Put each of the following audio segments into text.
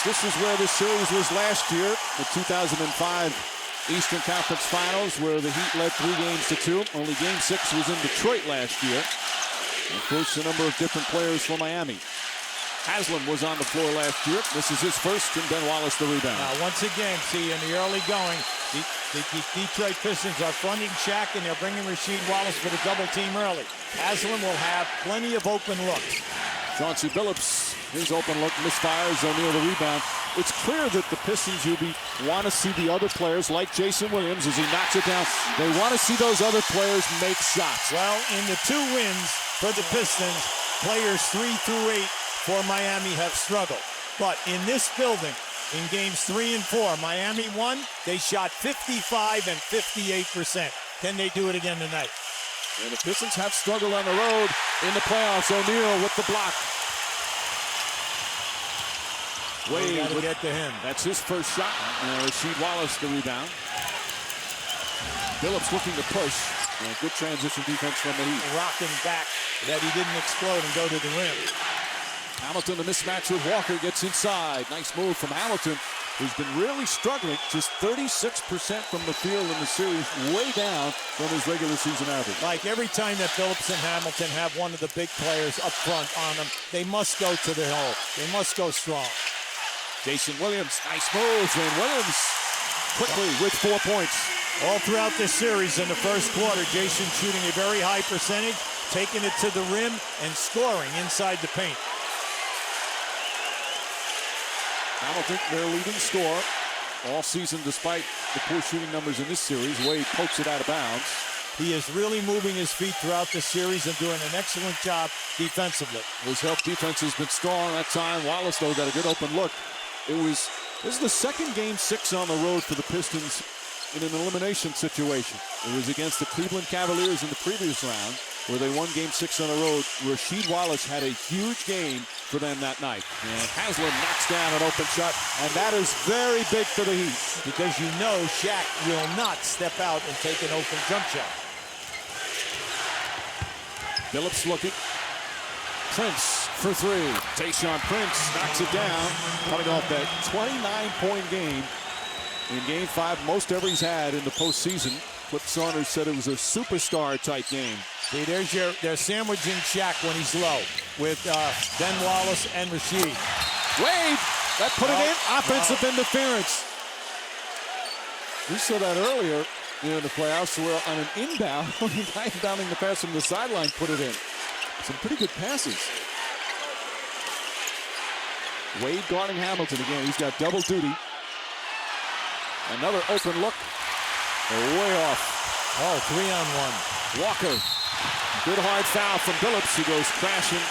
This is where the series was last year, the 2005 Eastern Conference Finals, where the Heat led 3-2. Only Game 6 was in Detroit last year. And of course, a number of different players from Miami. Haslam was on the floor last year. This is his first, and Ben Wallace the rebound. Now, once again, see, in the early going, the Detroit Pistons are fronting SHAQ, and they're bringing Rasheed Wallace for the double team early. Haslam will have plenty of open looks. Chauncey Billups, his open look misfires. O'Neal the rebound. It's clear that the Pistons, want to see the other players like Jayson Williams as he knocks it down. They want to see those other players make shots. Well, in the 2 wins for the Pistons, players 3 through 8 for Miami have struggled. But in this building, in games 3 and 4, Miami won. They shot 55 and 58%. Can they do it again tonight? And the Pistons have struggled on the road in the playoffs. O'Neal with the block. Wade got to get to him. That's his first shot. Rasheed Wallace the rebound. Billups looking to push. Good transition defense from the Heat. Rocking back that he didn't explode and go to the rim. Hamilton, the mismatch with Walker, gets inside. Nice move from Hamilton, who's been really struggling. Just 36% from the field in the series, way down from his regular season average. Like every time that Billups and Hamilton have one of the big players up front on them, they must go to the hole. They must go strong. Jayson Williams, nice moves, and Williams quickly with 4 points. All throughout this series in the first quarter, Jayson shooting a very high percentage, taking it to the rim and scoring inside the paint. Hamilton, their leading scorer all season, despite the poor shooting numbers in this series. Wade pokes it out of bounds. He is really moving his feet throughout the series and doing an excellent job defensively. His help defense has been strong that time. Wallace, though, got a good open look. This is the second Game 6 on the road for the Pistons in an elimination situation. It was against the Cleveland Cavaliers in the previous round, where they won Game 6 on the road. Rasheed Wallace had a huge game for them that night. And Haslam knocks down an open shot, and that is very big for the Heat. Because SHAQ will not step out and take an open jump shot. Billups looking. Prince for 3. Tayshaun Prince knocks it down, coming off that 29-point game in Game 5, most ever he's had in the postseason. Flip Saunders said it was a superstar-type game. See, they're sandwiching SHAQ when he's low with Ben Wallace and Rasheed. Wade, that put it in. Offensive interference. We saw that earlier in the playoffs where on an inbound, when the guy inbounding the pass from the sideline put it in. Some pretty good passes. Wade guarding Hamilton again. He's got double duty. Another open look. Way off. Oh, 3-on-1. Walker. Good hard foul from Billups, who goes crashing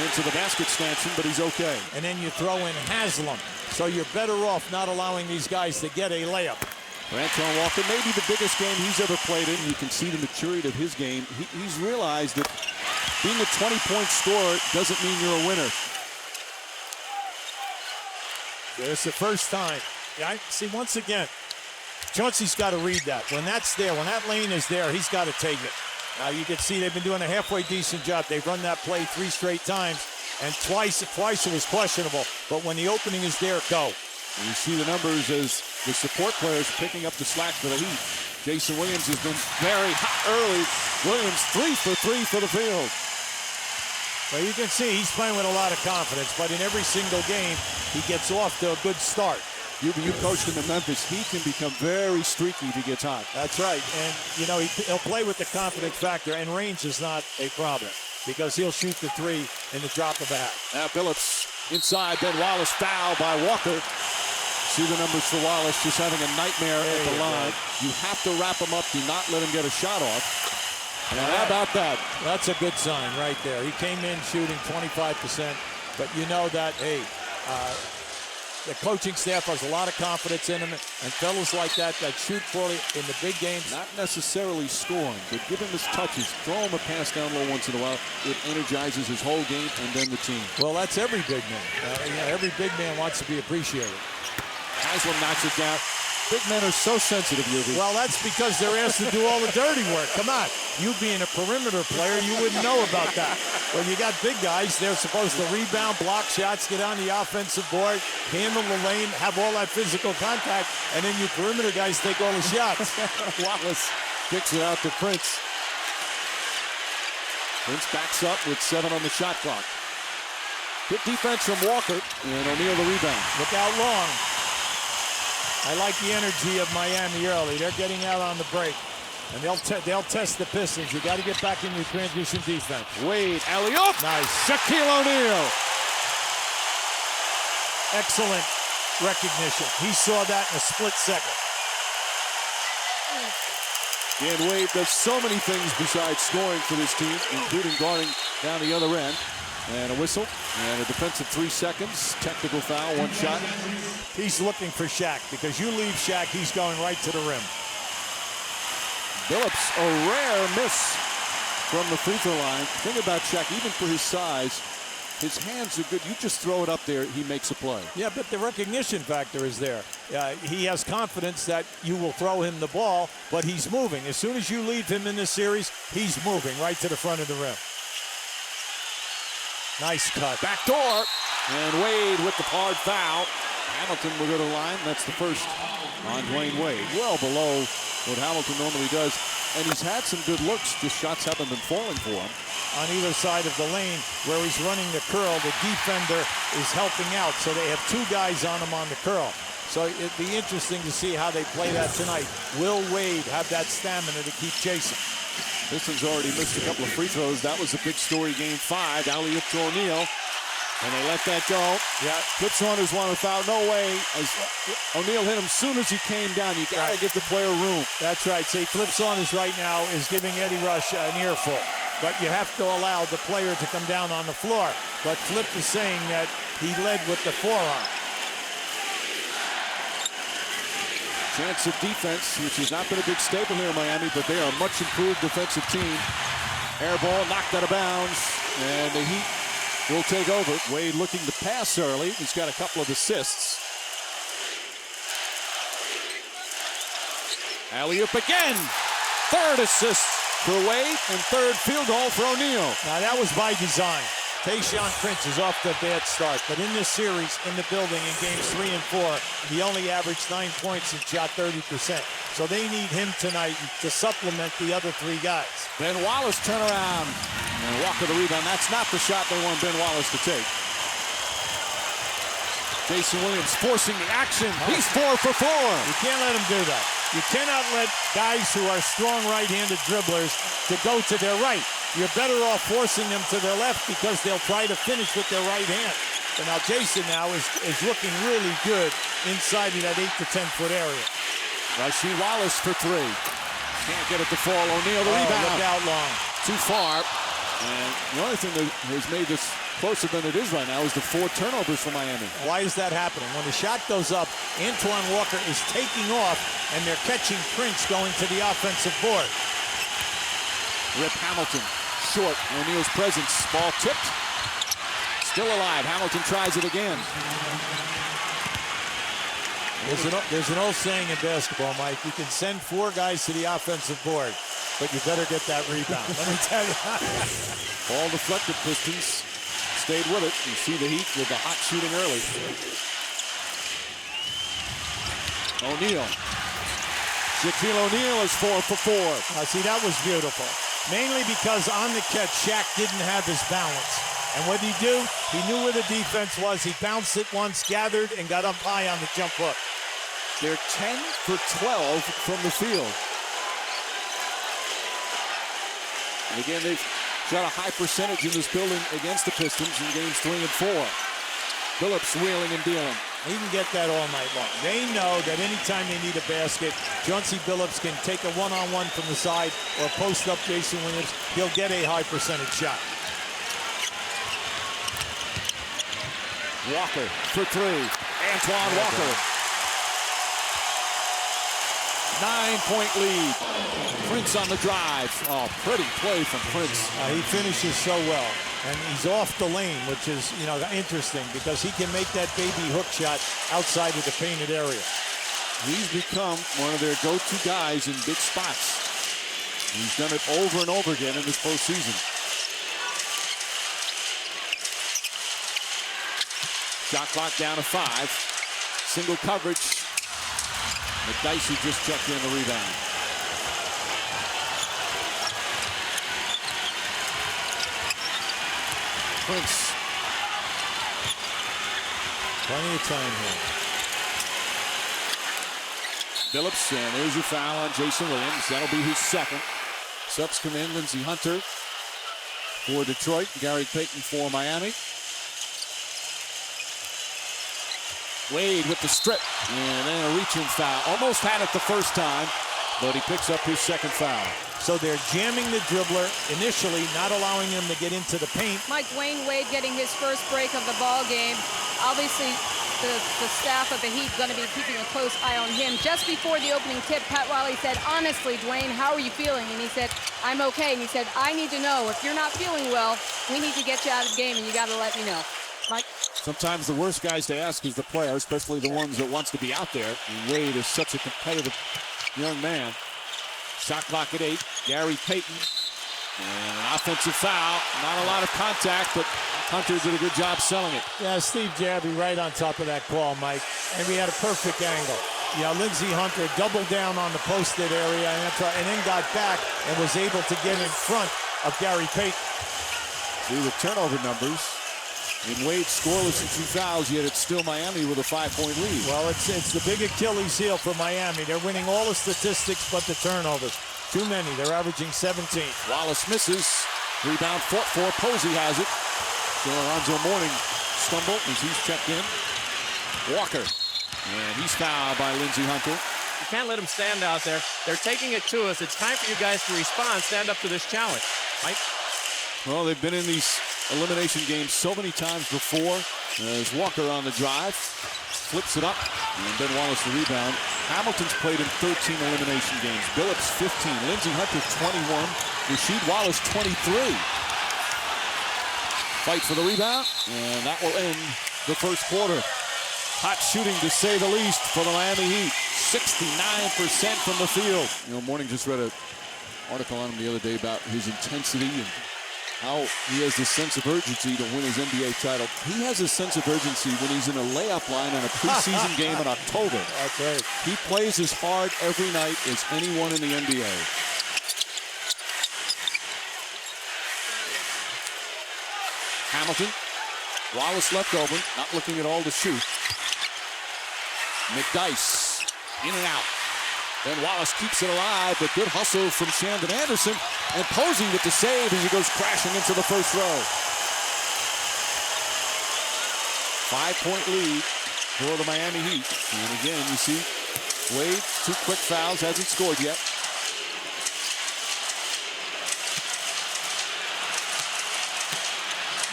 into the basket stanchion, but he's okay. And then you throw in Haslam. So you're better off not allowing these guys to get a layup. For Antoine Walker, maybe the biggest game he's ever played in. You can see the maturity of his game. He's realized that being a 20-point scorer doesn't mean you're a winner. It's the first time. Yeah, see, once again, Chauncey's got to read that. When that's there, when that lane is there, he's got to take it. Now you can see they've been doing a halfway decent job. They've run that play 3 straight times, and twice it was questionable. But when the opening is there, go. And you see the numbers as the support players picking up the slack for the Heat. Jayson Williams has been very hot early. Williams 3 for 3 for the field. Well, you can see he's playing with a lot of confidence, but in every single game, he gets off to a good start. You coached him in Memphis. He can become very streaky if he gets hot. That's right. And, he'll play with the confidence factor, and range is not a problem because he'll shoot the 3 in the drop of a hat. Now Billups inside, Ben Wallace foul by Walker. See the numbers for Wallace, just having a nightmare at the line. You have to wrap him up. Do not let him get a shot off. And how about that? That's a good sign right there. He came in shooting 25%, but you know that, hey, the coaching staff has a lot of confidence in him, and fellas like that shoot for it in the big games. Not necessarily scoring, but give him his touches. Throw him a pass down low once in a while. It energizes his whole game and then the team. Well, that's every big man. Every big man wants to be appreciated. Haslam knocks it down. Big men are so sensitive, Yubi. Well, that's because they're asked to do all the dirty work. Come on. You being a perimeter player, you wouldn't know about that. When you got big guys, they're supposed to rebound, block shots, get on the offensive board, handle the lane, have all that physical contact, and then you perimeter guys take all the shots. Wallace kicks it out to Prince. Prince backs up with 7 on the shot clock. Good defense from Walker, and O'Neal the rebound. Look out long. I like the energy of Miami early. They're getting out on the break. And they'll test the Pistons. You got to get back in your transition defense. Wade, alley-oop. Nice. Shaquille O'Neal. Excellent recognition. He saw that in a split second. And Wade does so many things besides scoring for this team, including guarding down the other end. And a whistle, and a defensive 3 seconds. Technical foul, 1 shot. He's looking for Shaq, because you leave Shaq, he's going right to the rim. Billups, a rare miss from the free throw line. The thing about Shaq, even for his size, his hands are good. You just throw it up there, he makes a play. Yeah, but the recognition factor is there. He has confidence that you will throw him the ball, but he's moving. As soon as you leave him in this series, he's moving right to the front of the rim. Nice cut. Back door, and Wade with the hard foul. Hamilton will go to the line. That's the first on Dwyane Wade. Well below what Hamilton normally does. And he's had some good looks. Just shots haven't been falling for him. On either side of the lane where he's running the curl, the defender is helping out. So they have 2 guys on him on the curl. So it'd be interesting to see how they play that tonight. Will Wade have that stamina to keep chasing? Pistons already missed a couple of free throws. That was a big story, game 5. Alley-oop to O'Neal. And they let that go. Yeah. Clipsaunders want to foul. No way. As O'Neal hit him as soon as he came down. You got to give the player room. That's right. See, Clipsaunders right now is giving Eddie Rush an earful. But you have to allow the player to come down on the floor. But Flip is saying that he led with the forearm. Chance of defense, which has not been a big staple here in Miami, but they are a much improved defensive team. Air ball knocked out of bounds, and the Heat will take over. Wade looking to pass early. He's got a couple of assists. Alley-oop again. 3rd assist for Wade, and 3rd field goal for O'Neal. Now that was by design. Tayshaun Prince is off to a bad start, but in this series, in the building, in games 3 and 4, he only averaged 9 points and shot 30%. So they need him tonight to supplement the other 3 guys. Ben Wallace turn around and Walker the rebound. That's not the shot they want Ben Wallace to take. Jayson Williams forcing the action. He's 4 for 4. You can't let him do that. You cannot let guys who are strong right-handed dribblers to go to their right. You're better off forcing them to their left because they'll try to finish with their right hand. So now Jayson now is looking really good inside of that 8 to 10 foot area. Rasheed Wallace for 3. Can't get it to fall. O'Neal the rebound. Look out long. Too far. And the only thing that has made this closer than it is right now is the 4 turnovers for Miami. Why is that happening? When the shot goes up, Antoine Walker is taking off, and they're catching Prince going to the offensive board. Rip Hamilton, short. O'Neal's presence. Ball tipped. Still alive. Hamilton tries it again. There's an old saying in basketball, Mike. You can send 4 guys to the offensive board, but you better get that rebound. Let me tell you. Ball deflected. Pistons stayed with it. You see the Heat with the hot shooting early. O'Neal. Shaquille O'Neal is 4 for 4. See, that was beautiful. Mainly because on the catch, Shaq didn't have his balance. And what did he do? He knew where the defense was. He bounced it once, gathered, and got up high on the jump hook. They're 10 for 12 from the field. And again, they've shot a high percentage in this building against the Pistons in games 3 and 4. Billups wheeling and dealing. He can get that all night long. They know that anytime they need a basket, Chauncey Billups can take a one-on-one from the side or post up Jayson Williams. He'll get a high percentage shot. Walker for 3. Antoine Walker. 9-point lead. Prince on the drive. Oh, pretty play from Prince. He finishes so well. And he's off the lane, which is, interesting because he can make that baby hook shot outside of the painted area. He's become one of their go-to guys in big spots. He's done it over and over again in this postseason. Shot clock down to 5. Single coverage. McDicey just checked in the rebound. Prince. Plenty of time here. Phillips, and there's a foul on Jayson Williams. That'll be his second. Subs come in. Lindsey Hunter for Detroit. Gary Payton for Miami. Wade with the strip. And then a reaching foul. Almost had it the first time, but he picks up his second foul. So they're jamming the dribbler initially, not allowing him to get into the paint. Dwyane Wade getting his first break of the ball game. Obviously, the staff of the Heat going to be keeping a close eye on him. Just before the opening tip, Pat Riley said, honestly, Dwyane, how are you feeling? And he said, I'm okay. And he said, I need to know. If you're not feeling well, we need to get you out of the game, and you got to let me know. Mike? Sometimes the worst guys to ask is the player, especially the ones that wants to be out there. And Wade is such a competitive young man. Shot clock at 8. Gary Payton. And an offensive foul. Not a lot of contact, but Hunter did a good job selling it. Yeah, Steve Jabby right on top of that call, Mike. And we had a perfect angle. Yeah, Lindsey Hunter doubled down on the posted area and then got back and was able to get in front of Gary Payton. See the turnover numbers. In Wade scoreless and 2 fouls, yet it's still Miami with a 5-point lead. Well, it's the big Achilles heel for Miami. They're winning all the statistics but the turnovers. Too many. They're averaging 17. Wallace misses. Rebound fought for. Posey has it. So Alonzo Mourning stumbled as he's checked in. Walker. And he's fouled by Lindsey Hunter. You can't let them stand out there. They're taking it to us. It's time for you guys to respond. Stand up to this challenge. Mike? Well, they've been in these elimination games so many times before. There's Walker on the drive. Flips it up. And Ben Wallace the rebound. Hamilton's played in 13 elimination games. Billups 15. Lindsey Hunter 21. Rasheed Wallace 23. Fight for the rebound. And that will end the first quarter. Hot shooting to say the least for the Miami Heat. 69% from the field. You know, Mourning just read an article on him the other day about his intensity and how he has this sense of urgency to win his NBA title. He has a sense of urgency when he's in a layup line in a preseason game in October. That's right. He plays as hard every night as anyone in the NBA. Hamilton. Wallace left open, not looking at all to shoot. McDicey in and out. Then Wallace keeps it alive, but good hustle from Shandon Anderson. And Posey with the save as he goes crashing into the first row. 5-point lead for the Miami Heat. And again, you see Wade, 2 quick fouls, hasn't scored yet.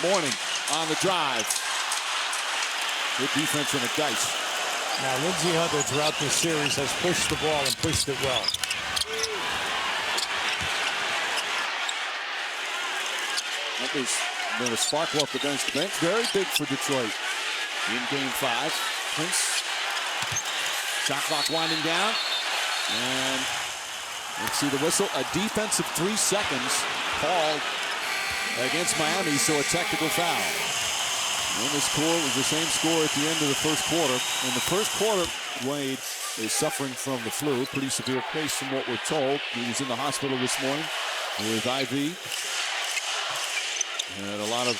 Mourning on the drive. Good defense from McDicey. Now, Lindsey Hunter throughout this series has pushed the ball and pushed it well. Hunter's been a sparkle off the bench. Very big for Detroit in game 5. Prince. Shot clock winding down. And let's see the whistle. A defensive 3 seconds called against Miami, so a technical foul. And the score was the same score at the end of the first quarter. In the first quarter, Wade is suffering from the flu. Pretty severe case from what we're told. He was in the hospital this morning with IV. Had a lot of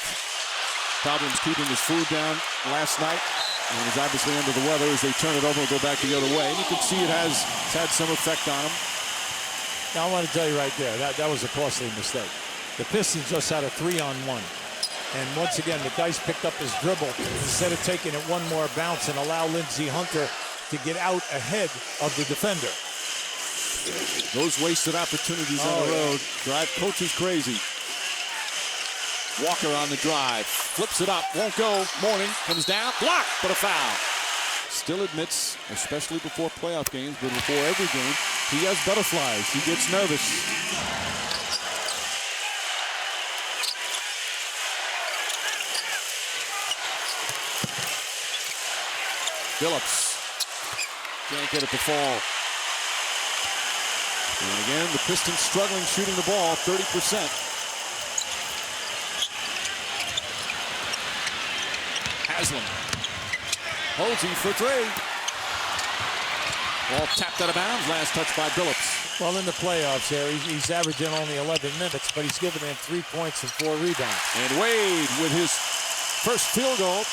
problems keeping his food down last night. And was obviously under the weather as they turn it over and go back the other way. And you can see it's had some effect on him. Now, I want to tell you right there, that was a costly mistake. The Pistons just had a 3-on-1. And once again, the dice picked up his dribble instead of taking it one more bounce and allow Lindsey Hunter to get out ahead of the defender. Those wasted opportunities on the road drive coaches crazy. Walker on the drive, flips it up, won't go. Mourning comes down, blocked, but a foul. Still admits, especially before playoff games, but before every game, he has butterflies. He gets nervous. Phillips can't get it to fall. And again, the Pistons struggling shooting the ball, 30%. Haslam Posey for three. Ball tapped out of bounds. Last touch by Billups. Well, in the playoffs there, he's averaging only 11 minutes, but he's given them 3 points and 4 rebounds. And Wade with his first field goal.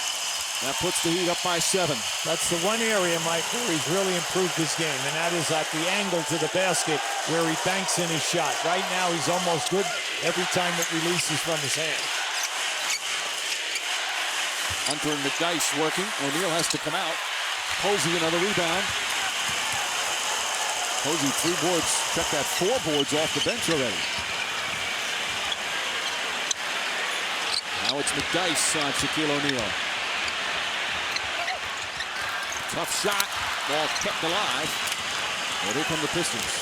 That puts the Heat up by 7. That's the one area, Mike, where he's really improved his game, and that is at the angle to the basket where he banks in his shot. Right now, he's almost good every time it releases from his hand. Hunter and McDyess working. O'Neal has to come out. Posey another rebound. Posey 3 boards. Check that, 4 boards off the bench already. Now it's McDyess on Shaquille O'Neal. Tough shot. Ball kept alive. And here come the Pistons.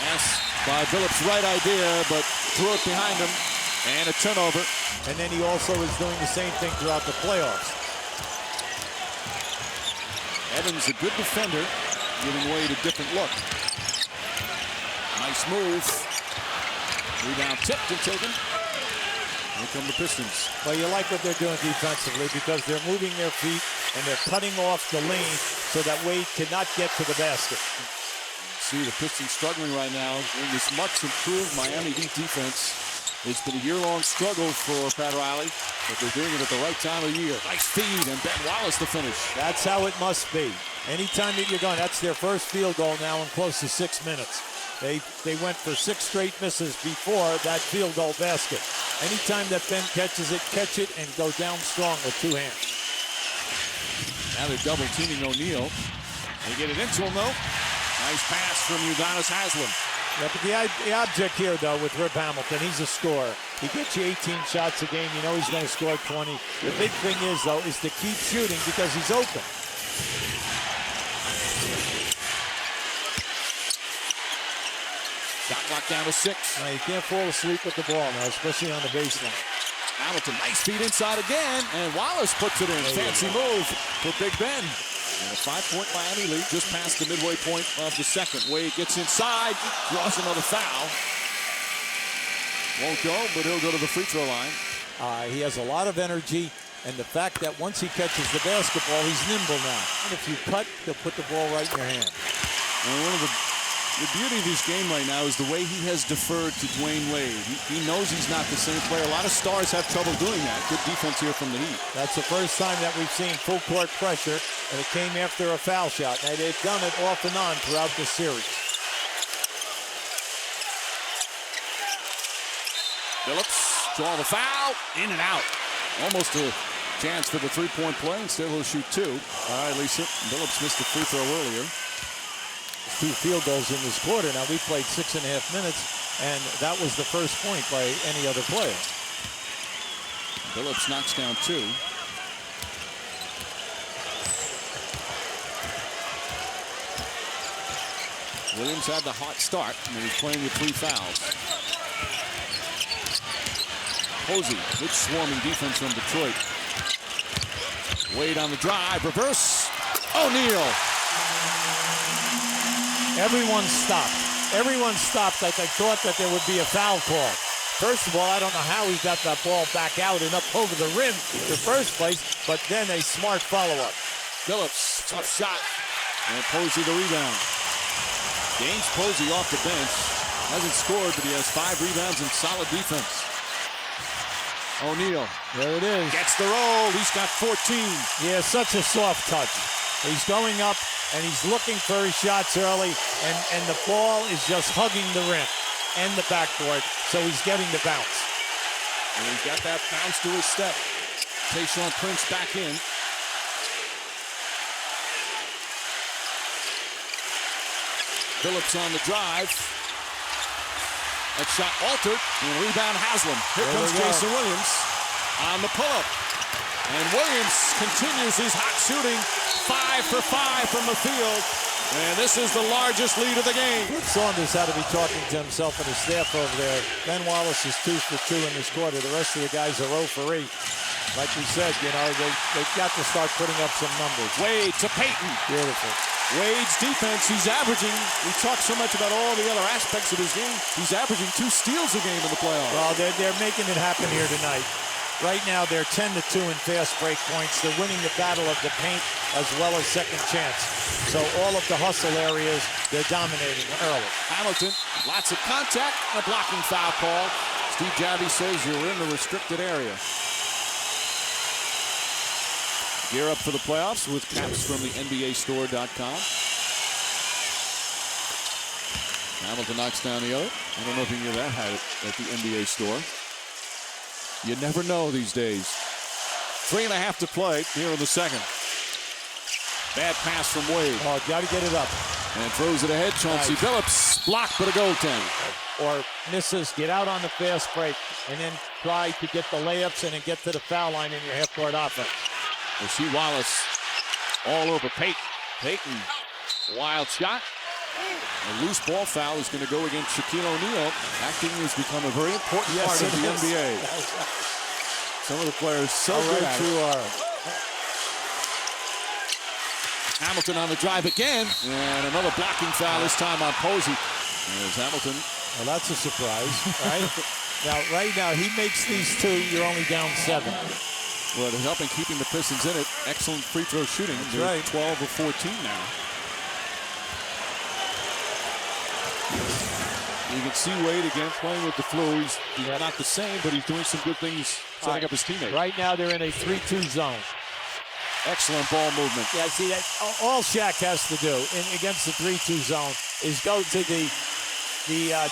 Pass by Billups, right idea, but threw it behind him. And a turnover. And then he also is doing the same thing throughout the playoffs. Evans, a good defender, giving Wade a different look. Nice move. Rebound tipped and taken. Here come the Pistons. Well, you like what they're doing defensively because they're moving their feet and they're cutting off the lane so that Wade cannot get to the basket. See the Pistons struggling right now in this much improved Miami Heat defense. It's been a year-long struggle for Pat Riley, but they're doing it at the right time of year. Nice feed, and Ben Wallace the finish. That's how it must be. Anytime that you're going, that's their first field goal now in close to 6 minutes. They went for 6 straight misses before that field goal basket. Anytime that Ben catches it, catch it, and go down strong with 2 hands. Now they're double teaming O'Neal. They get it into him, though. Nice pass from Udonis Haslem. Yeah, but the object here, though, with Rip Hamilton, he's a scorer. He gets you 18 shots a game. You know he's going to score 20. The big thing is, though, is to keep shooting because he's open. Shot clock down to 6. Now, you can't fall asleep with the ball now, especially on the baseline. Hamilton, nice feed inside again, and Wallace puts it in. Fancy move for Big Ben. And a 5-point Miami lead just past the midway point of the second. Wade gets inside, draws another foul. Won't go, but he'll go to the free throw line. He has a lot of energy, and the fact that once he catches the basketball, he's nimble now. And if you cut, he'll put the ball right in your hand. And one of the beauty of his game right now is the way he has deferred to Dwyane Wade. He knows he's not the same player. A lot of stars have trouble doing that. Good defense here from the Heat. That's the first time that we've seen full court pressure, and it came after a foul shot. Now, they've done it off and on throughout the series. Billups, draw the foul, in and out. Almost a chance for the three-point play. Instead, he'll shoot 2. All right, Lisa. Billups missed the free throw earlier. 2 field goals in this quarter. Now, we played 6.5 minutes, and that was the first point by any other player. Billups knocks down 2. Williams had the hot start, and he's playing with 3 fouls. Posey, good swarming defense from Detroit. Wade on the drive, reverse. O'Neal. Everyone stopped. Everyone stopped like they thought that there would be a foul call. First of all, I don't know how he got that ball back out and up over the rim in the first place, but then a smart follow-up. Billups, tough shot. And Posey the rebound. Gains Posey off the bench. Hasn't scored, but he has 5 rebounds and solid defense. O'Neal. There it is. Gets the roll. He's got 14. Yeah, such a soft touch. He's going up, and he's looking for his shots early, and the ball is just hugging the rim and the backboard, so he's getting the bounce. And he's got that bounce to his step. Tayshaun Prince back in. Billups on the drive. That shot altered, and rebound Haslem. Here comes Jayson Williams on the pull-up. And Williams continues his hot shooting. 5 for 5 from the field. And this is the largest lead of the game. Saunders had to be talking to himself and his staff over there. Ben Wallace is 2 for 2 in this quarter. The rest of the guys are 0 for 8. Like we said, you know, they've got to start putting up some numbers. Wade to Payton. Beautiful. Wade's defense, he's averaging, we talk so much about all the other aspects of his game, he's averaging 2 steals a game in the playoffs. Well, they're making it happen here tonight. Right now, they're 10-2 in fast break points. They're winning the battle of the paint as well as second chance. So all of the hustle areas, they're dominating early. Hamilton, lots of contact, and a blocking foul call. Steve Javie says you're in the restricted area. Gear up for the playoffs with caps from the NBAstore.com. Hamilton knocks down the other. I don't know if you can get that hat at the NBA store. You never know these days. 3.5 to play here in the second. Bad pass from Wade. Oh, got to get it up. And throws it ahead. Chauncey Billups blocked, but a goaltend. Or misses, get out on the fast break, and then try to get the layups and then get to the foul line in your half-court offense. Rasheed Wallace all over Payton. Payton, wild shot. A loose ball foul is going to go against Shaquille O'Neal. Acting has become a very important part of the NBA. Some of the players so good at it. Hamilton on the drive again, and another blocking foul this time on Posey. There's Hamilton. Well, that's a surprise, right? Right now, he makes these two, you're only down 7. Well, they're helping keeping the Pistons in it. Excellent free throw shooting. That's They're right. 12 of 14 now. You can see Wade again playing with the flu. He's not the same, but he's doing some good things setting up his teammates. Right now, they're in a 3-2 zone. Excellent ball movement. Yeah, see, that all Shaq has to do against the 3-2 zone is go to the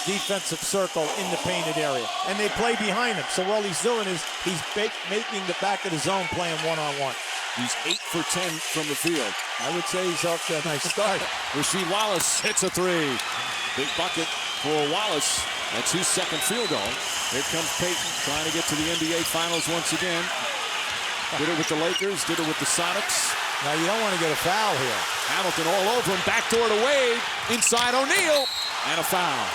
defensive circle in the painted area. And they play behind him. So all he's doing is he's making the back of the zone playing one-on-one. He's 8 for 10 from the field. I would say he's off to a nice start. Rasheed Wallace hits a 3. Big bucket for Wallace. That's his second field goal. Here comes Payton trying to get to the NBA Finals once again. Did it with the Lakers, did it with the Sonics. Now you don't want to get a foul here. Hamilton all over him, backdoor to Wade, inside O'Neal, and a foul.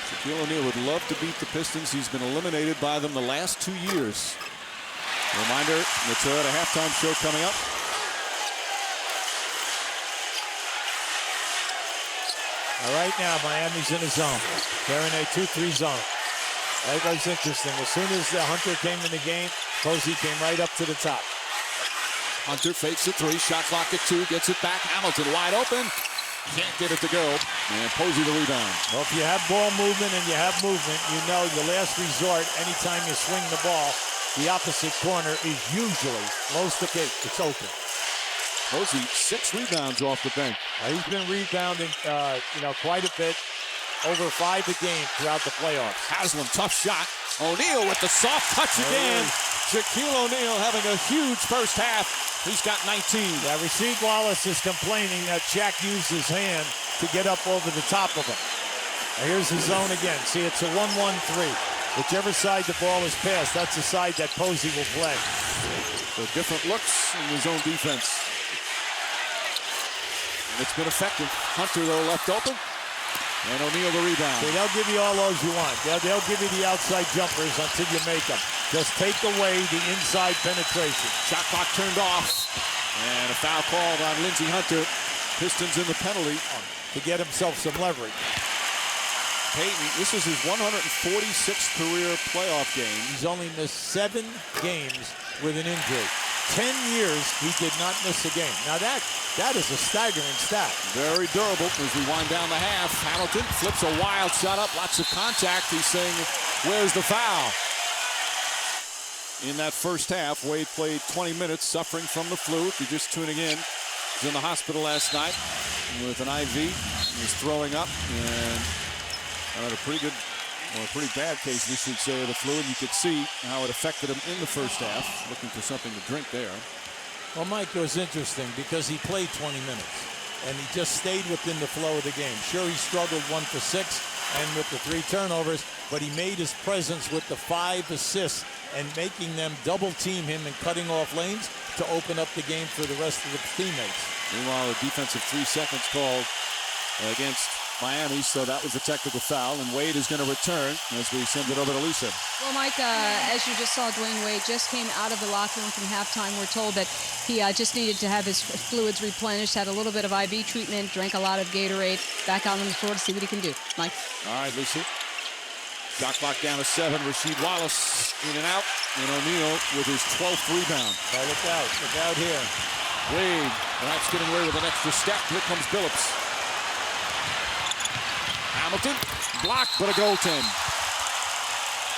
Shaquille O'Neal would love to beat the Pistons. He's been eliminated by them the last 2 years. Reminder, the Toyota halftime show coming up. All right, now Miami's in a zone. They're in a 2-3 zone. That was interesting. As soon as Hunter came in the game, Posey came right up to the top. Hunter fakes the 3, shot clock at 2, gets it back. Hamilton wide open, can't get it to go. And Posey the rebound. Well, if you have ball movement and you have movement, you know the last resort, anytime you swing the ball, the opposite corner is usually, most of the case, it's open. Posey, 6 rebounds off the bench. He's been rebounding, quite a bit, over 5 a game throughout the playoffs. Haslam, tough shot. O'Neal with the soft touch again. Shaquille O'Neal having a huge first half. He's got 19. Yeah, Rasheed Wallace is complaining that Shaq used his hand to get up over the top of him. Now here's the zone again. See, it's a 1-1-3. Whichever side the ball is passed, that's the side that Posey will play. So different looks in the zone defense. And it's been effective. Hunter, though, left open. And O'Neal the rebound. See, they'll give you all those you want. They'll give you the outside jumpers until you make them. Just take away the inside penetration. Shot clock turned off. And a foul called on Lindsey Hunter. Pistons in the penalty. To get himself some leverage. Payton, this is his 146th career playoff game. He's only missed 7 games with an injury. 10 years he did not miss a game. Now that is a staggering stat. Very durable as we wind down the half. Hamilton flips a wild shot up. Lots of contact. He's saying, where's the foul? In that first half, Wade played 20 minutes suffering from the flu. If you're just tuning in, he was in the hospital last night with an IV. He was throwing up and had a pretty bad case, we should say, of the flu. And you could see how it affected him in the first half. Looking for something to drink there. Well, Mike, it was interesting because he played 20 minutes and he just stayed within the flow of the game. Sure, he struggled 1 for 6 and with the 3 turnovers, but he made his presence with the 5 assists and making them double team him and cutting off lanes to open up the game for the rest of the teammates. Meanwhile, a defensive 3 seconds called against Miami, so that was a technical foul, and Wade is going to return as we send it over to Lisa. Well, Mike, as you just saw, Dwyane Wade just came out of the locker room from halftime. We're told that he just needed to have his fluids replenished, had a little bit of IV treatment, drank a lot of Gatorade, back out on the floor to see what he can do. Mike? All right, Lucy. Shot clock down to 7. Rasheed Wallace in and out. And O'Neal with his 12th rebound. Oh, look out here. Wade, perhaps getting away with an extra step. Here comes Billups. Hamilton, blocked, but a goaltend.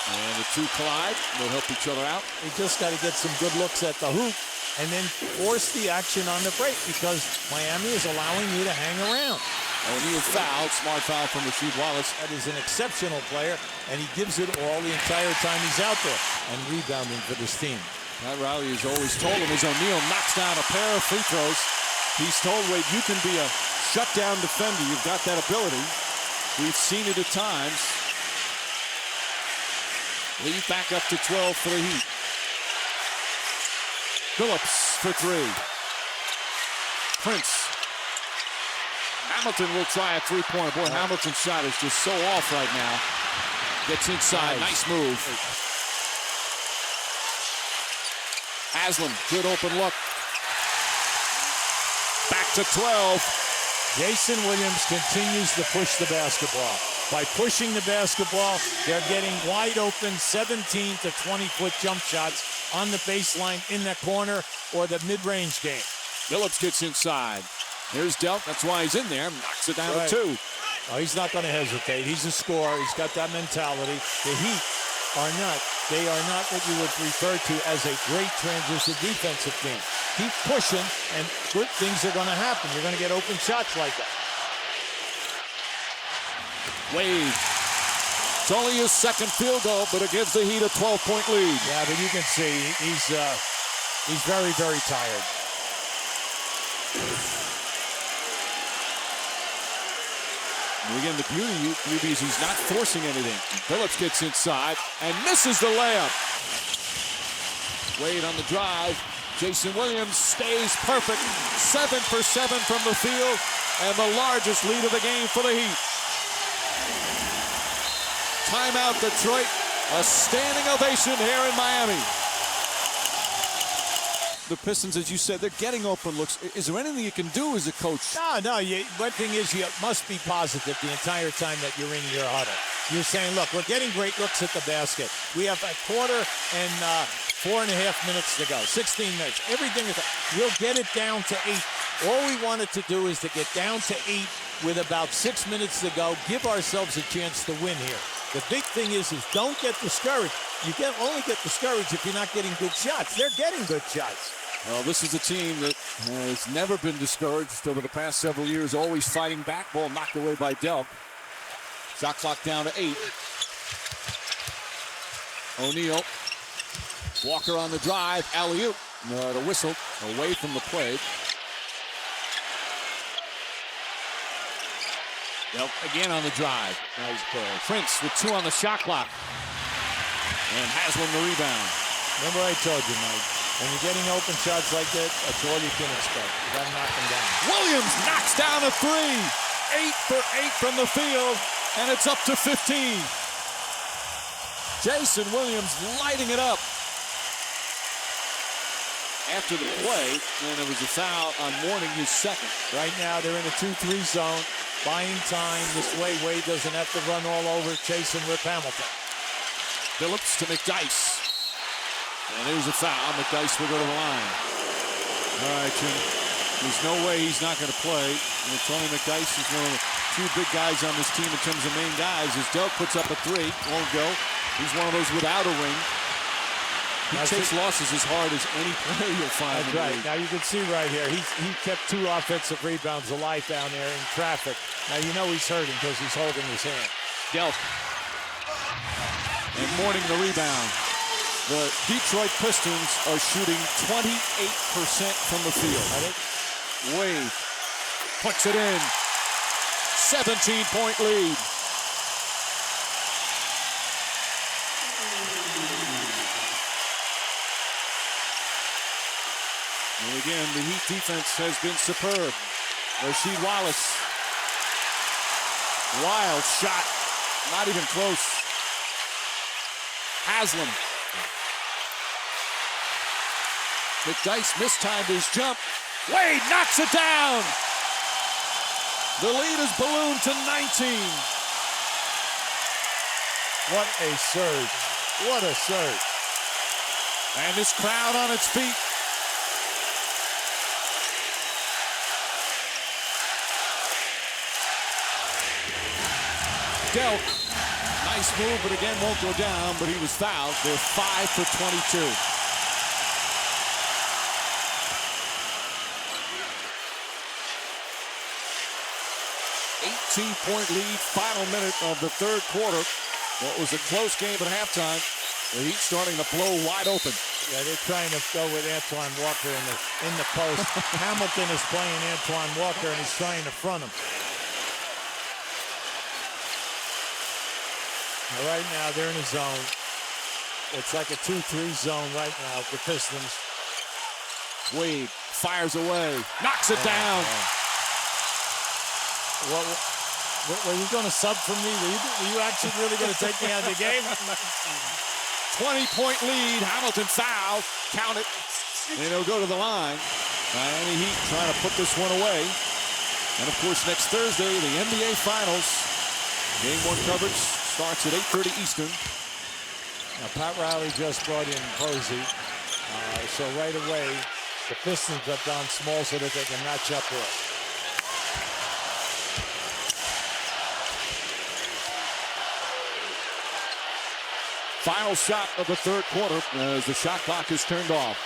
And the two collide. They'll help each other out. You just got to get some good looks at the hoop and then force the action on the break because Miami is allowing you to hang around. O'Neal fouled. Smart foul from Rasheed Wallace. That is an exceptional player, and he gives it all the entire time he's out there and rebounding for this team. Pat Riley has always told him as O'Neal knocks down a pair of free throws. He's told Wade, you can be a shutdown defender. You've got that ability. We've seen it at times. Lead back up to 12 for the Heat. Billups for 3. Prince. Hamilton will try a three-pointer. Boy, Hamilton's shot is just so off right now. Gets inside. Nice move. Haslam, good open look. Back to 12. Jayson Williams continues to push the basketball. By pushing the basketball, they're getting wide open 17 to 20-foot jump shots on the baseline in that corner or the mid-range game. Billups gets inside. Here's Delk. That's why he's in there. Knocks it down to 2. Oh, he's not going to hesitate. He's a scorer. He's got that mentality. The Heat are not. They are not what you would refer to as a great transition defensive team. Keep pushing, and good things are going to happen. You're going to get open shots like that. Wade. It's only his second field goal, but it gives the Heat a 12-point lead. Yeah, but you can see he's very, very tired. And again, the beauty is he's not forcing anything. Billups gets inside and misses the layup. Wade on the drive. Jayson Williams stays perfect. 7 for 7 from the field, and the largest lead of the game for the Heat. Timeout, Detroit. A standing ovation here in Miami. The Pistons, as you said, they're getting open looks. Is there anything you can do as a coach? No. One thing is you must be positive the entire time that you're in your huddle. You're saying, look, we're getting great looks at the basket. We have a quarter and 4.5 minutes to go, 16 minutes. Everything is, we'll get it down to 8. All we wanted to do is to get down to 8 with about 6 minutes to go, give ourselves a chance to win here. The big thing is don't get discouraged. You only get discouraged if you're not getting good shots. They're getting good shots. Well, this is a team that has never been discouraged over the past several years, always fighting back. Ball knocked away by Delk. Shot clock down to 8. O'Neal. Walker on the drive. Alley-oop. The whistle away from the play. Delk again on the drive. Nice play. Prince with 2 on the shot clock. And Haslam the rebound. Remember I told you, Mike, when you're getting open shots like that, that's all you can expect. You gotta knock them down. Williams knocks down a 3. 8 for 8 from the field, and it's up to 15. Jayson Williams lighting it up. After the play, and it was a foul on Mourning, his second. Right now, they're in a 2-3 zone, buying time. This way, Wade doesn't have to run all over Chase and Rip Hamilton. Billups to McDyess. And there's a foul. McDyess will go to the line. All right, Jim. There's no way he's not going to play. And Tony McDyess is one of the few big guys on this team in terms of main guys. As Delk puts up a 3, won't go. He's one of those without a ring. He takes losses as hard as any player you'll find. That's right. Now you can see right here, he kept 2 offensive rebounds alive down there in traffic. Now you know he's hurting because he's holding his hand. Delk. And Mourning the rebound. The Detroit Pistons are shooting 28% from the field. Wade puts it in. 17-point lead. And again, the Heat defense has been superb. Rasheed Wallace. Wild shot. Not even close. Haslam. McDyess mistimed his jump. Wade knocks it down. The lead is ballooned to 19. What a surge. What a surge. And this crowd on its feet. Delk, nice move, but again won't go down, but he was fouled. They're 5 for 22. Point lead, final minute of the third quarter. What was a close game at halftime. The Heat starting to blow wide open. Yeah, they're trying to go with Antoine Walker in the post. Hamilton is playing Antoine Walker, and he's trying to front him. Now, right now, they're in a zone. It's like a 2-3 zone right now, the Pistons. Wade fires away, knocks it down. Were you going to sub for me? Were you actually really going to take me out of the game? 20-point lead. Hamilton foul. Count it. And he'll go to the line. Miami Heat trying to put this one away. And of course, next Thursday, the NBA Finals. Game 1 coverage starts at 8:30 Eastern. Now, Pat Riley just brought in Posey. So right away, the Pistons have gone small so that they can match up with it. Final shot of the third quarter as the shot clock is turned off.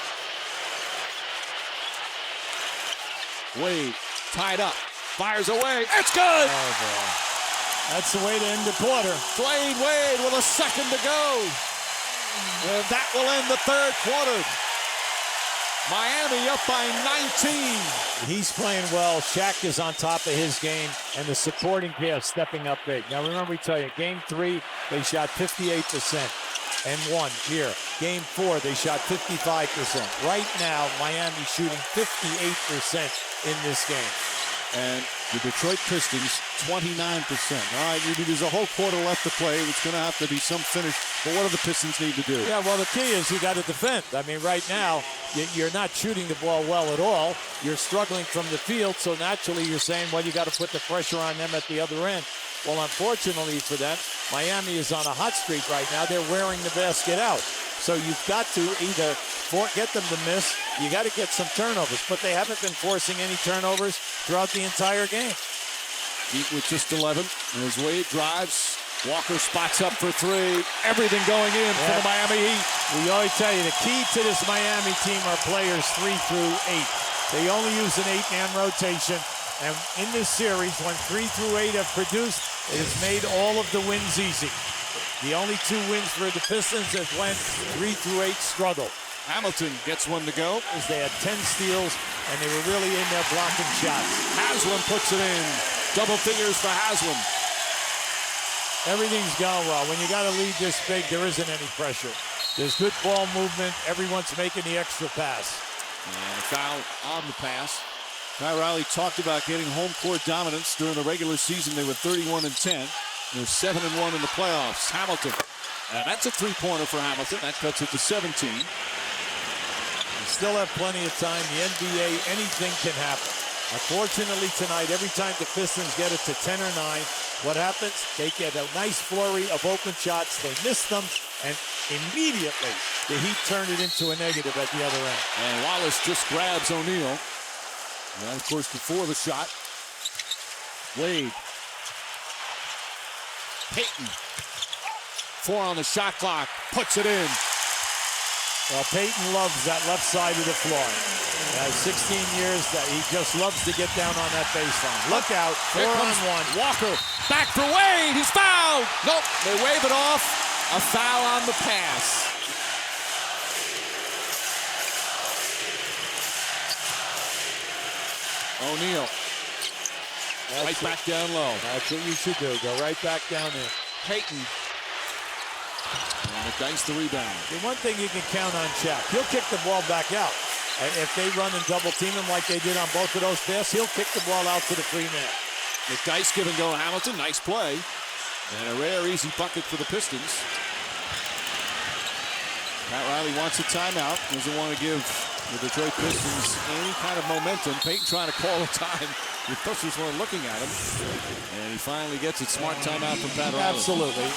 Wade tied up, fires away. It's good! Oh, boy. That's the way to end the quarter. Dwyane Wade with a second to go. And that will end the third quarter. Miami up by 19. He's playing well. SHAQ is on top of his game, and the supporting pair stepping up big. Now, remember, we tell you, Game 3, they shot 58%. And won here. Game 4, they shot 55%. Right now, Miami shooting 58% in this game. And the Detroit Pistons, 29%. All right, there's a whole quarter left to play. It's going to have to be some finish. But what do the Pistons need to do? Yeah, well, the key is you got to defend. I mean, right now, you're not shooting the ball well at all. You're struggling from the field, so naturally you're saying, well, you got to put the pressure on them at the other end. Well, unfortunately for them, Miami is on a hot streak right now. They're wearing the basket out. So you've got to either get them to miss, you got to get some turnovers. But they haven't been forcing any turnovers throughout the entire game. Heat with just 11. As Wade drives, Walker spots up for 3. Everything going in for the Miami Heat. We always tell you, the key to this Miami team are players 3 through 8. They only use an 8-man rotation. And in this series, when 3 through 8 have produced, it has made all of the wins easy. The only 2 wins for the Pistons is when 3 through 8 struggled. Hamilton gets one to go. As they had 10 steals, and they were really in there blocking shots. Haslam puts it in. Double figures for Haslam. Everything's going well. When you got a lead this big, there isn't any pressure. There's good ball movement. Everyone's making the extra pass. And a foul on the pass. Pat Riley talked about getting home court dominance during the regular season. They were 31-10. They're 7-1 in the playoffs. Hamilton. And that's a 3-pointer for Hamilton. That cuts it to 17. You still have plenty of time. The NBA, anything can happen. Unfortunately tonight, every time the Pistons get it to 10 or 9, what happens? They get a nice flurry of open shots. They miss them, and immediately the Heat turn it into a negative at the other end. And Wallace just grabs O'Neal. And of course, before the shot, Wade. Payton. 4 on the shot clock. Puts it in. Well, Payton loves that left side of the floor. 16 years that he just loves to get down on that baseline. Look out, 4-on-1. Walker, back for Wade, he's fouled. Nope, they wave it off. A foul on the pass. O'Neal, right back down low. That's what you should do, go right back down there. Payton. And McDyess the rebound. The one thing you can count on SHAQ, he'll kick the ball back out. And if they run and double team him like they did on both of those passes, he'll kick the ball out to the free man. McDyess give and go to Hamilton, nice play. And a rare easy bucket for the Pistons. Pat Riley wants a timeout, doesn't want to give the Detroit Pistons any kind of momentum. Payton trying to call a time. The Pistons weren't looking at him. And he finally gets it. Smart timeout from Pat Riley. Absolutely.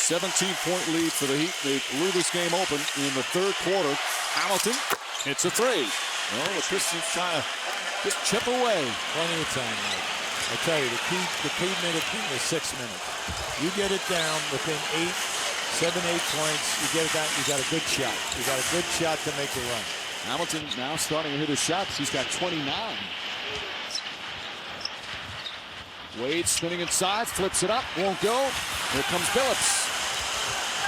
17-point lead for the Heat. They blew this game open in the third quarter. Hamilton hits a three. Well, the Pistons trying to just chip away. Plenty of time, Mike. I tell you, the key minute thing is 6 minutes. You get it down within 7, 8 points. You get it down. You got a good shot. You got a good shot to make a run. Hamilton now starting to hit his shots. He's got 29. Wade spinning inside, flips it up, won't go. Here comes Billups.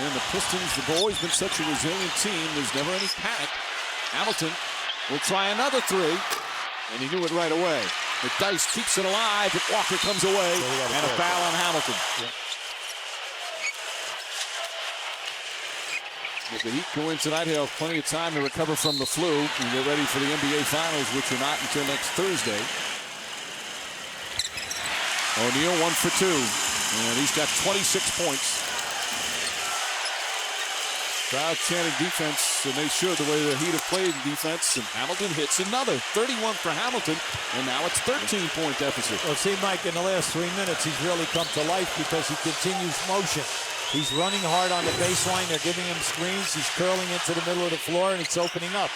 And the Pistons have always been such a resilient team. There's never any panic. Hamilton will try another three, and he knew it right away. The dice keeps it alive, but Walker comes away, and a foul on Hamilton. Yeah. If the Heat go in tonight, he'll have plenty of time to recover from the flu and get ready for the NBA Finals, which are not until next Thursday. O'Neal 1 for 2, and he's got 26 points. Crowd chanting defense, and they should, the way the Heat have played in defense. And Hamilton hits another. 31 for Hamilton, and now it's 13-point deficit. Well, see, Mike, in the last 3 minutes, he's really come to life because he continues motion. He's running hard on the baseline. They're giving him screens. He's curling into the middle of the floor, and it's opening up.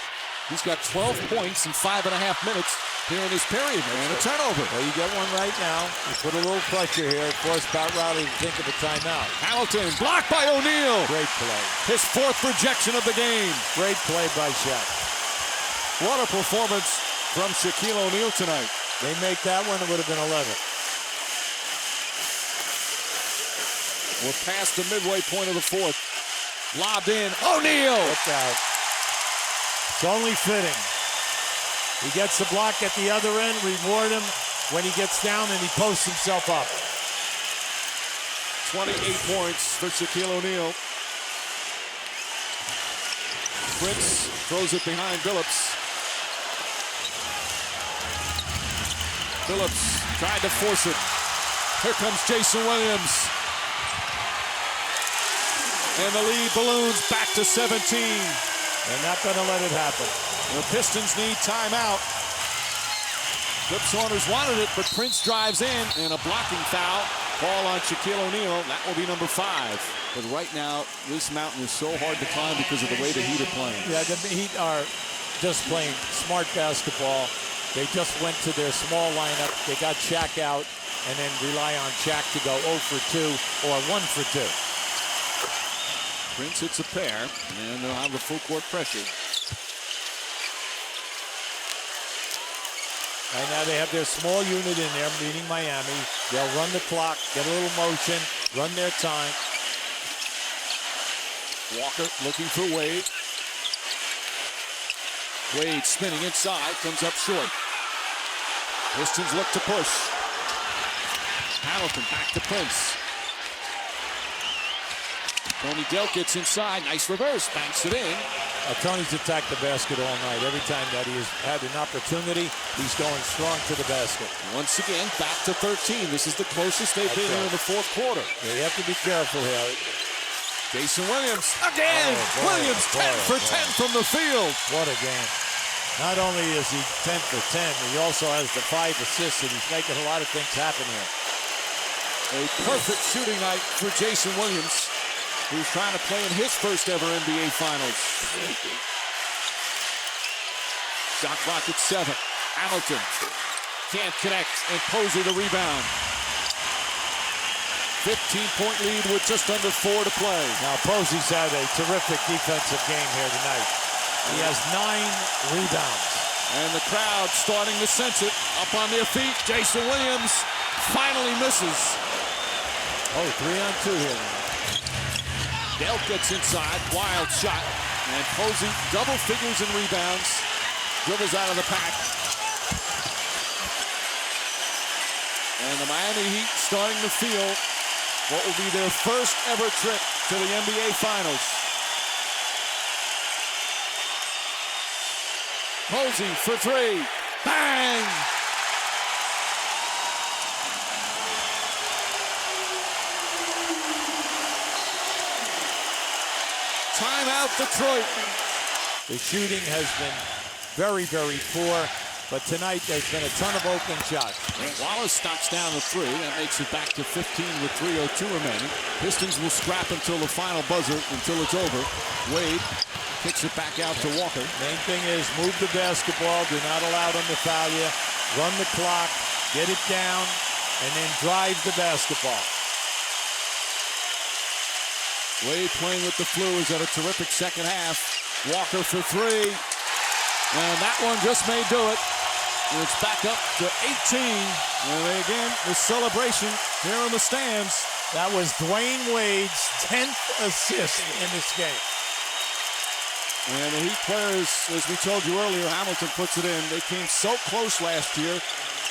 He's got 12 points in 5.5 minutes here in this period, and a turnover. Well, you get one right now. You put a little pressure here. Force Pat Riley to think of a timeout. Hamilton blocked by O'Neal. Great play. His 4th rejection of the game. Great play by Shaq. What a performance from Shaquille O'Neal tonight. They make that one, it would have been 11. We're past the midway point of the 4th. Lobbed in. O'Neal. Look out. It's only fitting. He gets the block at the other end. Reward him when he gets down and he posts himself up. 28 points for Shaquille O'Neal. Prince throws it behind Billups. Billups tried to force it. Here comes Jayson Williams. And the lead balloons back to 17. They're not going to let it happen. The Pistons need timeout. Flip Saunders wanted it, but Prince drives in, and a blocking foul. Ball on Shaquille O'Neal. That will be number 5. But right now, this mountain is so hard to climb because of the way the Heat are playing. Yeah, the Heat are just playing smart basketball. They just went to their small lineup. They got Shaq out, and then rely on Shaq to go 0 for 2 or 1 for 2. Prince hits a pair, and they'll have the full court pressure. Right now they have their small unit in there, meeting Miami. They'll run the clock, get a little motion, run their time. Walker looking for Wade. Wade spinning inside, comes up short. Pistons look to push. Hamilton back to Prince. Tony Dell gets inside, nice reverse, banks it in. Tony's attacked the basket all night. Every time that he has had an opportunity, he's going strong to the basket. Once again, back to 13. This is the closest they've been in the 4th quarter. Yeah, you have to be careful here. Jayson Williams again. Oh, boy, Williams 10 for 10 from the field. What a game. Not only is he 10 for 10, he also has the 5 assists, and he's making a lot of things happen here. A perfect shooting night for Jayson Williams, who's trying to play in his first ever NBA Finals. Shot clock at 7. Hamilton can't connect, and Posey the rebound. 15-point lead with just under 4 to play. Now Posey's had a terrific defensive game here tonight. He has 9 rebounds. And the crowd starting to sense it. Up on their feet, Jayson Williams finally misses. Oh, 3-on-2 here. Dell gets inside, wild shot, and Posey double figures in rebounds, dribbles out of the pack. And the Miami Heat starting to feel what will be their first ever trip to the NBA Finals. Posey for 3, bang! Timeout, Detroit. The shooting has been very, very poor. But tonight, there's been a ton of open shots. Wallace knocks down the three. That makes it back to 15 with 3:02 remaining. Pistons will scrap until the final buzzer, until it's over. Wade kicks it back out to Walker. Main thing is move the basketball. Do not allow them to foul you. Run the clock. Get it down. And then drive the basketball. Wade playing with the flu is at a terrific second half. Walker for three. And that one just may do it. It's back up to 18. And again, the celebration here in the stands. That was Dwyane Wade's 10th assist in this game. And the Heat players, as we told you earlier, Hamilton puts it in. They came so close last year.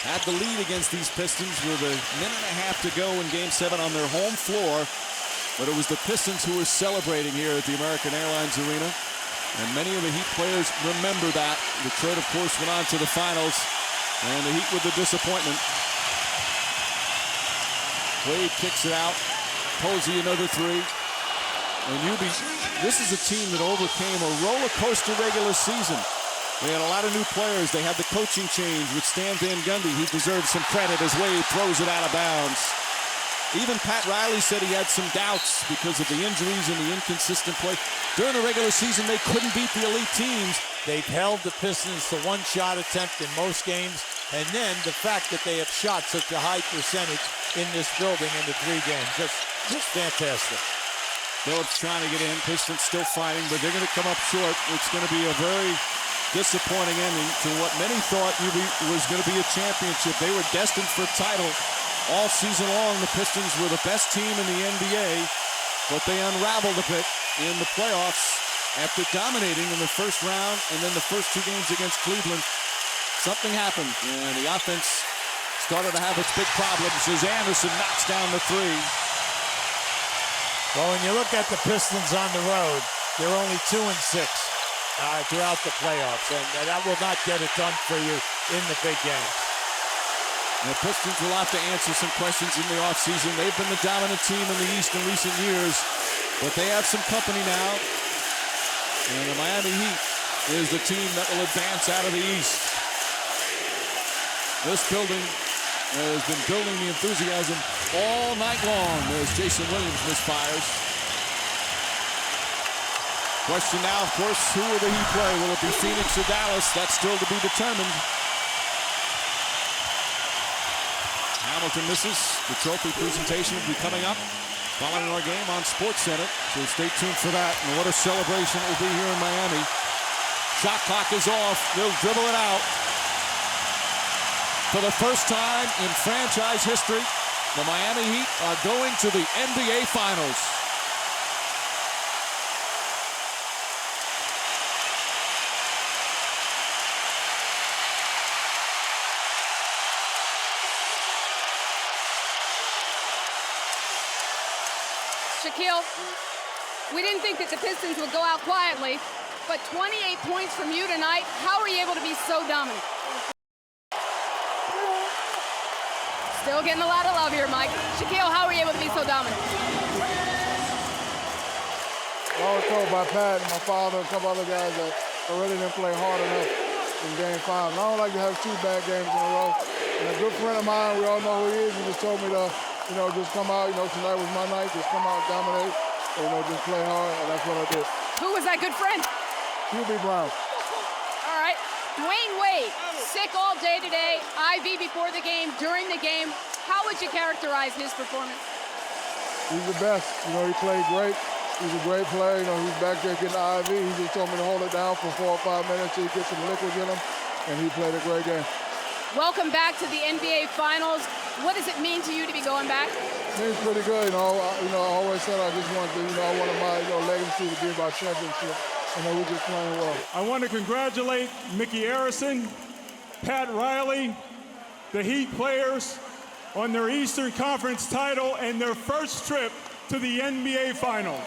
Had the lead against these Pistons with a minute and a half to go in Game 7 on their home floor. But it was the Pistons who were celebrating here at the American Airlines Arena. And many of the Heat players remember that. Detroit, of course, went on to the finals. And the Heat with the disappointment. Wade kicks it out. Posey another three. And this is a team that overcame a roller coaster regular season. They had a lot of new players. They had the coaching change with Stan Van Gundy. He deserves some credit as Wade throws it out of bounds. Even Pat Riley said he had some doubts because of the injuries and the inconsistent play. During the regular season, they couldn't beat the elite teams. They've held the Pistons to one shot attempt in most games. And then the fact that they have shot such a high percentage in this building in the 3 games. Just fantastic. Phillips trying to get in. Pistons still fighting, but they're going to come up short. It's going to be a very disappointing ending to what many thought was going to be a championship. They were destined for a title. All season long, the Pistons were the best team in the NBA, but they unraveled a bit in the playoffs after dominating in the first round and then the first 2 games against Cleveland. Something happened, and the offense started to have its big problems as Anderson knocks down the three. Well, when you look at the Pistons on the road, they're only 2-6 throughout the playoffs, and that will not get it done for you in the big games. The Pistons will have to answer some questions in the offseason. They've been the dominant team in the East in recent years, but they have some company now. And the Miami Heat is the team that will advance out of the East. This building has been building the enthusiasm all night long as Jayson Williams misfires. Question now, of course, who will the Heat play? Will it be Phoenix or Dallas? That's still to be determined. Hamilton misses. The trophy presentation will be coming up following our game on SportsCenter. So stay tuned for that. And what a celebration it will be here in Miami. Shot clock is off. They'll dribble it out. For the first time in franchise history, the Miami Heat are going to the NBA Finals. Shaquille, we didn't think that the Pistons would go out quietly, but 28 points from you tonight. How are you able to be so dominant? Still getting a lot of love here, Mike. Shaquille, how are you able to be so dominant? I was told by Pat and my father and a couple other guys that I really didn't play hard enough in Game 5. And I don't like to have 2 bad games in a row. And a good friend of mine, we all know who he is, he just told me to, just come out, tonight was my night, just come out, dominate, just play hard, and that's what I did. Who was that good friend? QB Brown. All right. Dwyane Wade, sick all day today, IV before the game, during the game. How would you characterize his performance? He's the best. He played great. He's a great player. He's back there getting the IV. He just told me to hold it down for 4 or 5 minutes so he gets some liquids in him, and he played a great game. Welcome back to the NBA Finals. What does it mean to you to be going back? It means pretty good. I always said I just wanted to, I wanted my legacy to be about championship. We're just playing well. I want to congratulate Mickey Arison, Pat Riley, the Heat players on their Eastern Conference title and their first trip to the NBA Final.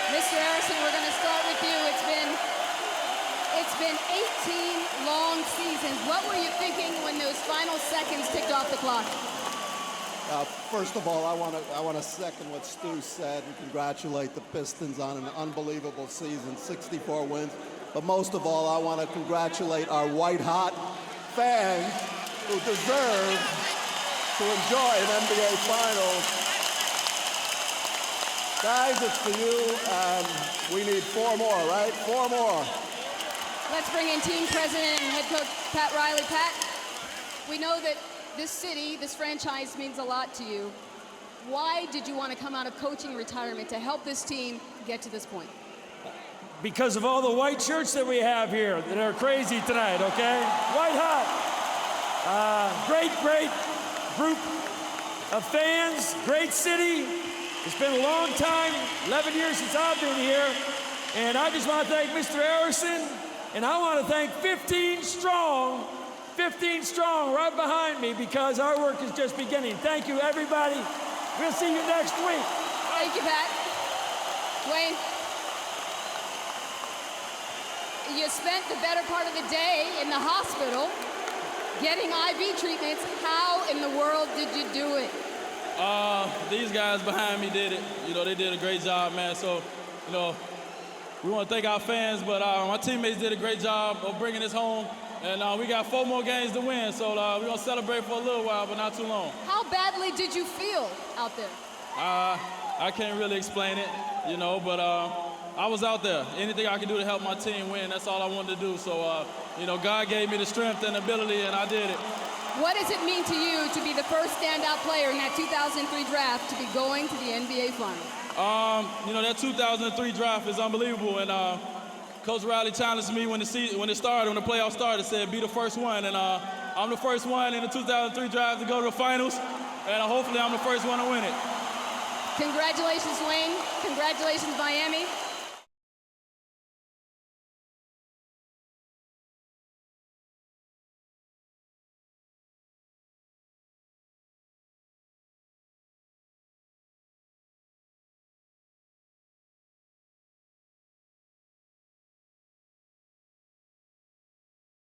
Mr. Arison, we're going to start with you. It's been 18 long seasons. What were you thinking when those final seconds ticked off the clock? First of all, I want to second what Stu said and congratulate the Pistons on an unbelievable season, 64 wins. But most of all, I want to congratulate our white-hot fans who deserve to enjoy an NBA Finals. Guys, it's for you, and we need 4 more, right? 4 more. Let's bring in team president and head coach Pat Riley. Pat, we know that this city, this franchise means a lot to you. Why did you want to come out of coaching retirement to help this team get to this point? Because of all the white shirts that we have here that are crazy tonight, okay? White hot. Great group of fans, great city. It's been a long time, 11 years since I've been here. And I just want to thank Mr. Harrison, and I want to thank 15 strong right behind me, because our work is just beginning. Thank you, everybody. We'll see you next week. Thank you, Pat. Dwyane, you spent the better part of the day in the hospital getting IV treatments. How in the world did you do it? These guys behind me did it. You know, they did a great job, man. So, you know, we want to thank our fans, but my teammates did a great job of bringing us home. And we got 4 more games to win, so we're going to celebrate for a little while, but not too long. How badly did you feel out there? I can't really explain it, you know, but I was out there. Anything I could do to help my team win, that's all I wanted to do. So, you know, God gave me the strength and ability, and I did it. What does it mean to you to be the first standout player in that 2003 draft to be going to the NBA Finals? You know, that 2003 draft is unbelievable, and Coach Riley challenged me when the playoffs started, said be the first one, and I'm the first one in the 2003 draft to go to the finals, and hopefully I'm the first one to win it. Congratulations, Dwyane. Congratulations, Miami.